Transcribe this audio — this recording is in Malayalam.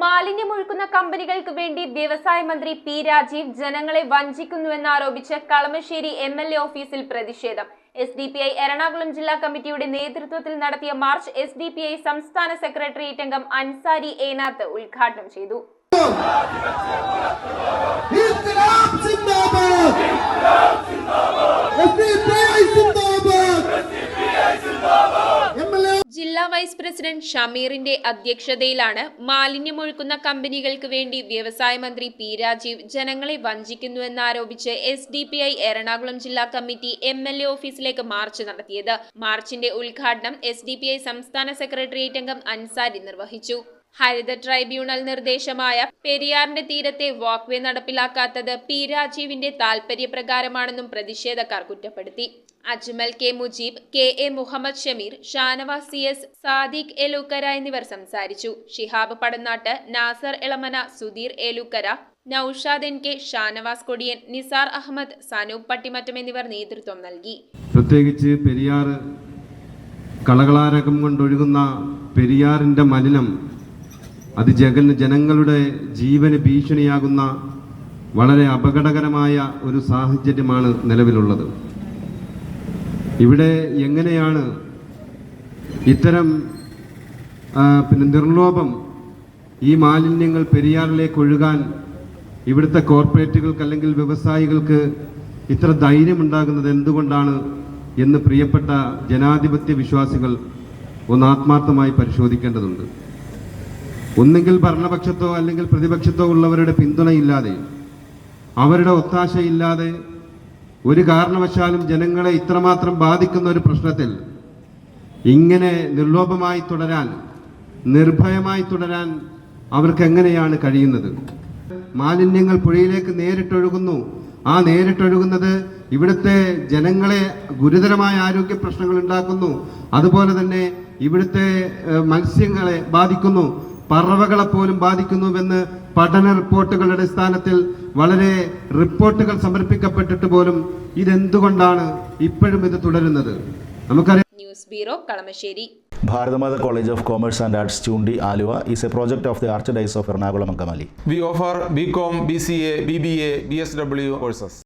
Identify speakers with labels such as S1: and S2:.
S1: മാലിന്യമൊഴുക്കുന്ന കമ്പനികൾക്ക് വേണ്ടി വ്യവസായ മന്ത്രി പി രാജീവ് ജനങ്ങളെ വഞ്ചിക്കുന്നുവെന്നാരോപിച്ച് കളമശ്ശേരി എംഎൽഎ ഓഫീസിൽ പ്രതിഷേധം. SDPI എറണാകുളം ജില്ലാ കമ്മിറ്റിയുടെ നേതൃത്വത്തിൽ നടത്തിയ മാർച്ച് SDPI സംസ്ഥാന സെക്രട്ടേറിയറ്റ് അംഗം അൻസാരി ഏനാത്ത് ഉദ്ഘാടനം ചെയ്തു. ജില്ലാ വൈസ് പ്രസിഡന്റ് ഷമീറിന്റെ അധ്യക്ഷതയിലാണ് മാലിന്യമൊഴുക്കുന്ന കമ്പനികൾക്ക് വേണ്ടി വ്യവസായ മന്ത്രി പി രാജീവ് ജനങ്ങളെ വഞ്ചിക്കുന്നുവെന്നാരോപിച്ച് SDPI എറണാകുളം ജില്ലാ കമ്മിറ്റി MLA ഓഫീസിലേക്ക് മാർച്ച് നടത്തിയത്. മാർച്ചിന്റെ ഉദ്ഘാടനം SDPI സംസ്ഥാന സെക്രട്ടേറിയറ്റ് അംഗം അൻസാരി നിർവഹിച്ചു. ഹരിത ട്രൈബ്യൂണൽ നിർദ്ദേശമായ പെരിയാറിന്റെ തീരത്തെ വാക്ക്വേ നടപ്പിലാക്കാത്തത് പി രാജീവിന്റെ താൽപര്യപ്രകാരമാണെന്നും പ്രതിഷേധക്കാർ കുറ്റപ്പെടുത്തി. Ajmal K Mujeeb, KA Muhammad Shameer, Shanavas CS, Sadiq Elookkara എന്നിവർ സംസാരിച്ചു. ഷിഹാബ് പടന്നാട്ട്, നാസർ എളമന, സുധീർ ഏലൂക്കര, നൌഷാദ് NK, ഷാനവാസ് കൊടിയൻ, നിസാർ അഹമ്മദ്, സനൂപ് പട്ടിമറ്റം എന്നിവർ നേതൃത്വം നൽകി.
S2: പ്രത്യേകിച്ച് പെരിയാർ കളകളാരകം കൊണ്ടൊഴുകുന്ന പെരിയാറിന്റെ മലിനം അത് ജനങ്ങളുടെ ജീവന് ഭീഷണിയാകുന്ന വളരെ അപകടകരമായ ഒരു സാഹചര്യമാണ് നിലവിലുള്ളത്. ഇവിടെ എങ്ങനെയാണ് ഇത്തരം നിർലോഭം ഈ മാലിന്യങ്ങൾ പെരിയാറിലേക്ക് ഒഴുകാൻ ഇവിടുത്തെ കോർപ്പറേറ്റുകൾക്ക് അല്ലെങ്കിൽ വ്യവസായികൾക്ക് ഇത്ര ധൈര്യമുണ്ടാകുന്നത് എന്തുകൊണ്ടാണ് എന്ന് പ്രിയപ്പെട്ട ജനാധിപത്യ വിശ്വാസികൾ ഒന്ന് ആത്മാർത്ഥമായി പരിശോധിക്കേണ്ടതുണ്ട്. ഒന്നുകിൽ ഭരണപക്ഷത്തോ അല്ലെങ്കിൽ പ്രതിപക്ഷത്തോ ഉള്ളവരുടെ പിന്തുണയില്ലാതെ, അവരുടെ ഒത്താശയില്ലാതെ ഒരു കാരണവശാലും ജനങ്ങളെ ഇത്രമാത്രം ബാധിക്കുന്ന ഒരു പ്രശ്നത്തിൽ ഇങ്ങനെ നിർലോഭമായി തുടരാൻ, നിർഭയമായി തുടരാൻ അവർക്ക് എങ്ങനെയാണ് കഴിയുന്നത്? മാലിന്യങ്ങൾ പുഴയിലേക്ക് നേരിട്ടൊഴുകുന്നു. ആ നേരിട്ടൊഴുകുന്നത് ഇവിടുത്തെ ജനങ്ങളെ ഗുരുതരമായ ആരോഗ്യ പ്രശ്നങ്ങൾ ഉണ്ടാക്കുന്നു. അതുപോലെ തന്നെ ഇവിടുത്തെ മത്സ്യങ്ങളെ ബാധിക്കുന്നു, പറവകളെ പോലും ബാധിക്കുന്നുവെന്ന് പഠന റിപ്പോർട്ടുകളുടെ അടിസ്ഥാനത്തിൽ വളരെ റിപ്പോർട്ടുകൾ സമർപ്പിക്കപ്പെട്ടിട്ട് പോലും ഇതെന്തുകൊണ്ടാണ് ഇപ്പോഴും ഇത് തുടരുന്നത്? നമുക്കറിയാം.
S1: News bureau, Kalamassery.
S3: Bharathamata College of Commerce and Arts, Chundi, Aluva is a project of the Archdiocese of Ernakulam Angamali.
S4: We offer BCom, BCA, BBA, BSW courses.